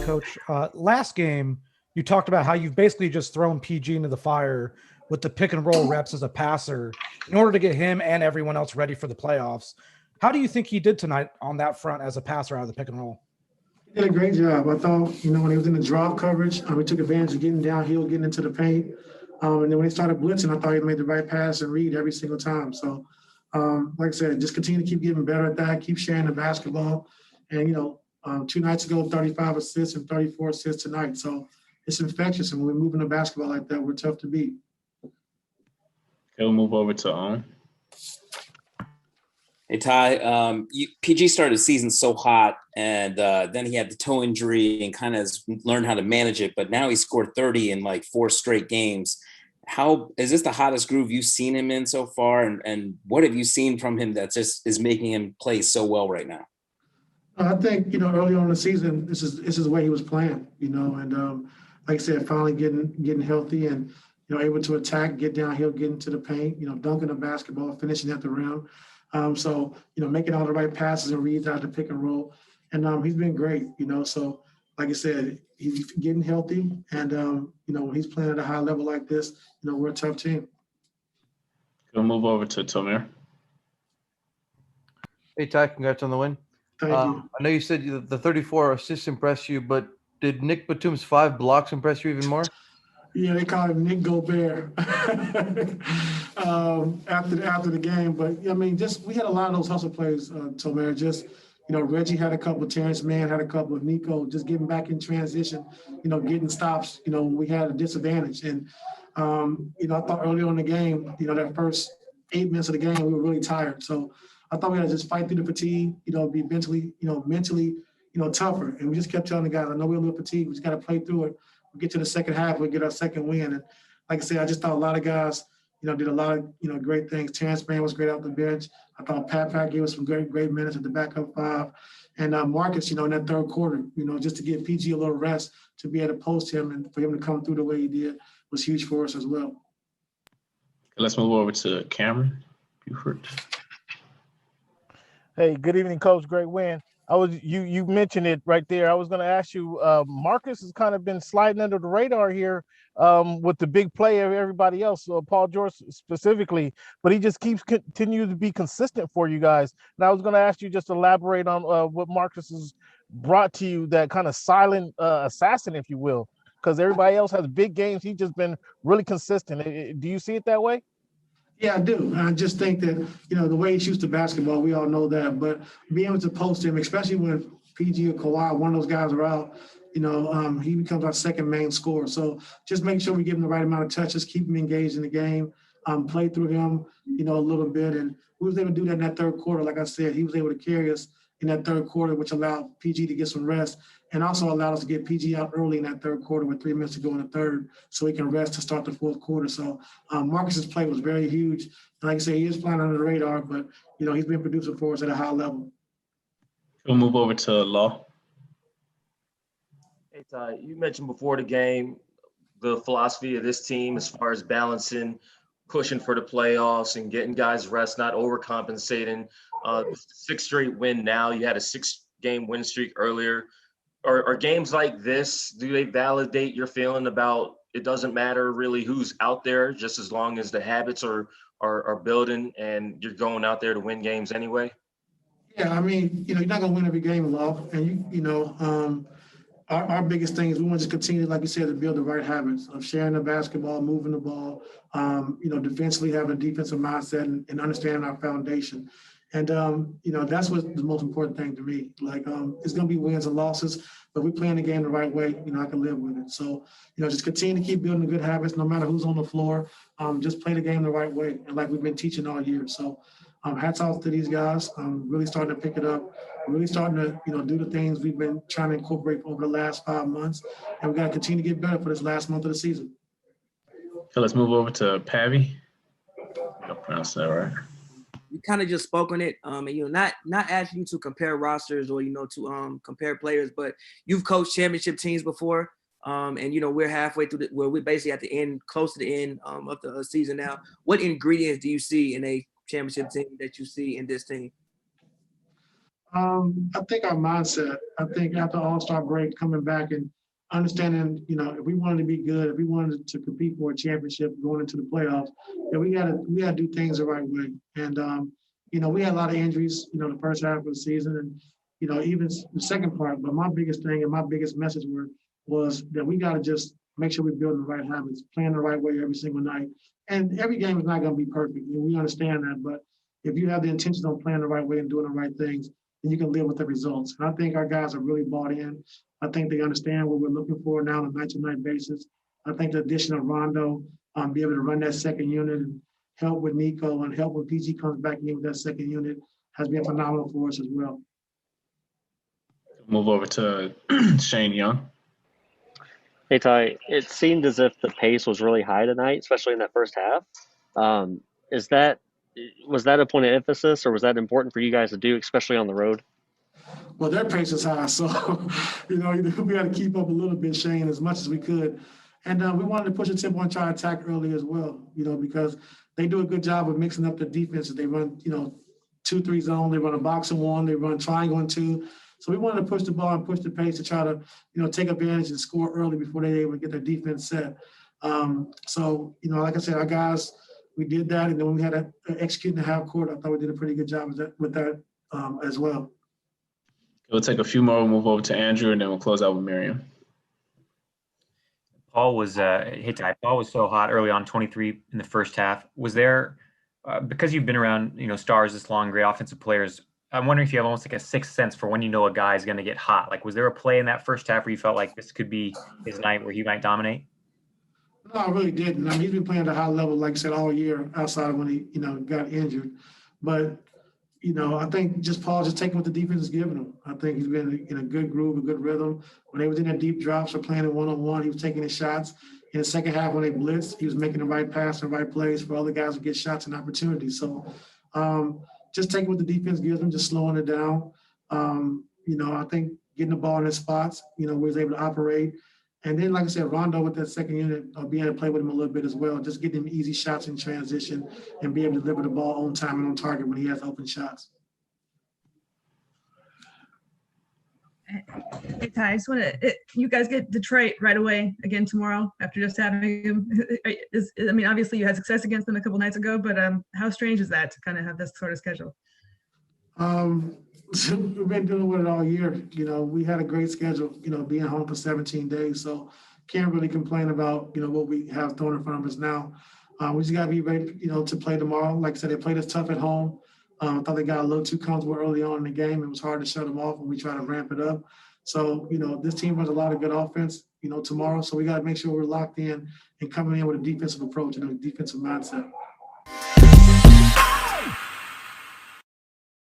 Coach. Last game, you talked about how you've basically just thrown PG into the fire with the pick and roll reps as a passer in order to get him and everyone else ready for the playoffs. How do you think he did tonight on that front as a passer out of the pick and roll? He did a great job. I thought, when he was in the drop coverage, he took advantage of getting downhill, getting into the paint. And then when he started blitzing, I thought he made the right pass and read every single time. So, like I said, just continue to keep getting better at that, keep sharing the basketball. And, 2 nights ago, 35 assists and 34 assists tonight. So it's infectious. And when we're moving the basketball like that, we're tough to beat. We'll move over to Owen. Hey, Ty, PG started the season so hot, and then he had the toe injury and kind of learned how to manage it. But now he scored 30 in like 4 straight games. How is this the hottest groove you've seen him in so far? And what have you seen from him that just is making him play so well right now? I think, early on in the season, this is the way he was playing, and like I said, finally getting healthy and, able to attack, get downhill, get into the paint, dunking the basketball, finishing at the rim. So, making all the right passes and reads out of the pick and roll. And he's been great, so like I said, he's getting healthy. And, when he's playing at a high level like this, we're a tough team. We'll move over to Tamir. Hey, Ty, congrats on the win. Thank you. I know you said the 34 assists impressed you, but did Nick Batum's 5 blocks impress you even more? Yeah, they call him Nick Gobert after the game. But, we had a lot of those hustle plays, Tomer. Just, Reggie had a couple, Terrence Mann had a couple, Nico just getting back in transition, getting stops, when we had a disadvantage. And, I thought early on in the game, that first 8 minutes of the game, we were really tired. So I thought we had to just fight through the fatigue, be mentally tougher. And we just kept telling the guys, I know we're a little fatigued. We just got to play through it. We get to the second half, we get our second win. And like I said, I just thought a lot of guys, did a lot of, great things. Terrence Mann was great off the bench. I thought Pat gave us some great minutes at the backup 5. And Marcus, in that third quarter, just to give PG a little rest, to be able to post him and for him to come through the way he did was huge for us as well. Let's move over to Cameron Buford. Hey, good evening, Coach. Great win. You mentioned it right there. I was going to ask you, Marcus has kind of been sliding under the radar here with the big play of everybody else, Paul George specifically, but he just keeps continue to be consistent for you guys. And I was going to ask you just elaborate on what Marcus has brought to you, that kind of silent assassin, if you will, because everybody else has big games. He's just been really consistent. Do you see it that way? Yeah, I do. I just think that, the way he shoots the basketball, we all know that. But being able to post him, especially when PG or Kawhi, one of those guys are out, he becomes our second main scorer. So just make sure we give him the right amount of touches, keep him engaged in the game, play through him, a little bit. And we was able to do that in that third quarter. Like I said, he was able to carry us in that third quarter, which allowed PG to get some rest and also allowed us to get PG out early in that third quarter with 3 minutes to go in the third so he can rest to start the fourth quarter. So Marcus's play was very huge. And like I said, he is flying under the radar, but, he's been producing for us at a high level. We'll move over to Law. Hey, Ty, you mentioned before the game the philosophy of this team as far as balancing, pushing for the playoffs and getting guys rest, not overcompensating. 6 straight win now. You had a 6-game win streak earlier. Are games like this, do they validate your feeling about it doesn't matter really who's out there, just as long as the habits are building and you're going out there to win games anyway? Yeah, you're not going to win every game, Law. And, our biggest thing is we want to just continue, like you said, to build the right habits of sharing the basketball, moving the ball, defensively having a defensive mindset and understanding our foundation. And, that's what's the most important thing to me. Like, it's going to be wins and losses, but we're playing the game the right way, I can live with it. So, just continue to keep building good habits no matter who's on the floor. Just play the game the right way, and like we've been teaching all year. So, hats off to these guys. Really starting to pick it up. Really starting to, do the things we've been trying to incorporate over the last 5 months. And we got to continue to get better for this last month of the season. So let's move over to Pavi. I'll pronounce that right. You kind of just spoke on it, and not asking you to compare rosters or to compare players, but you've coached championship teams before, and we're halfway through we're basically at the end, close to the end of the season now. What ingredients do you see in a championship team that you see in this team? I think our mindset. I think after All-Star break, coming back and understanding, if we wanted to be good, if we wanted to compete for a championship going into the playoffs, then we gotta do things the right way. And we had a lot of injuries, the first half of the season, and even the second part. But my biggest thing and my biggest message was that we gotta just make sure we're building the right habits, playing the right way every single night. And every game is not going to be perfect, and we understand that. But if you have the intention of playing the right way and doing the right things, then you can live with the results. And I think our guys are really bought in. I think they understand what we're looking for now on a night-to-night basis. I think the addition of Rondo, be able to run that second unit and help with Nico and help when PG comes back in with that second unit has been phenomenal for us as well. Move over to Shane Young. Hey, Ty, it seemed as if the pace was really high tonight, especially in that first half. Was that a point of emphasis, or was that important for you guys to do, especially on the road? Well, their pace is high, so we had to keep up a little bit, Shane, as much as we could. And we wanted to push the tempo and try to attack early as well, because they do a good job of mixing up the defense. They run, 2-3 zone, they run a box and one, they run triangle and two. So we wanted to push the ball and push the pace to try to, take advantage and score early before they're able to get their defense set. Like I said, our guys, we did that. And then when we had to execute in the half court, I thought we did a pretty good job with that as well. We'll take a few more. We'll move over to Andrew, and then we'll close out with Miriam. Paul was Paul was so hot early on, 23 in the first half. Was there, because you've been around, stars this long, great offensive players, I'm wondering if you have almost like a sixth sense for when a guy is going to get hot. Like, was there a play in that first half where you felt like this could be his night where he might dominate? No, I really didn't. I mean, he's been playing at a high level, like I said, all year outside of when he, got injured. But, I think Paul just taking what the defense is giving him. I think he's been in a good groove, a good rhythm. When they was in their deep drops or playing it one-on-one, he was taking his shots. In the second half, when they blitzed, he was making the right pass and right plays for other guys to get shots and opportunities. So, just taking what the defense gives them, just slowing it down. I think getting the ball in his spots, where he's able to operate. And then, like I said, Rondo with that second unit, being able to play with him a little bit as well, just getting him easy shots in transition and be able to deliver the ball on time and on target when he has open shots. Hey, Ty, I just want to, you guys get Detroit right away again tomorrow after just having him. Obviously you had success against them a couple nights ago, but how strange is that to kind of have this sort of schedule? We've been dealing with it all year. We had a great schedule, being home for 17 days. So can't really complain about, what we have thrown in front of us now. We just got to be ready, to play tomorrow. Like I said, they played us tough at home. I thought they got a little too comfortable early on in the game. It was hard to shut them off when we try to ramp it up. So, this team runs a lot of good offense, tomorrow. So we got to make sure we're locked in and coming in with a defensive approach and a defensive mindset.